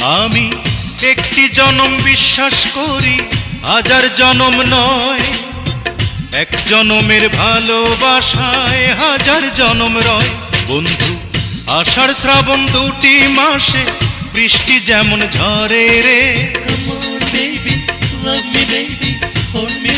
আমি একটি জনম বিশ্বাস করি, হাজার জনম নয়। এক জনমের ভালোবাসায় হাজার জনম রয়। বন্ধু, আষাঢ় শ্রাবণ দুটি মাসে বৃষ্টি যেমন ঝরে রে। Come on baby, love me baby, hold me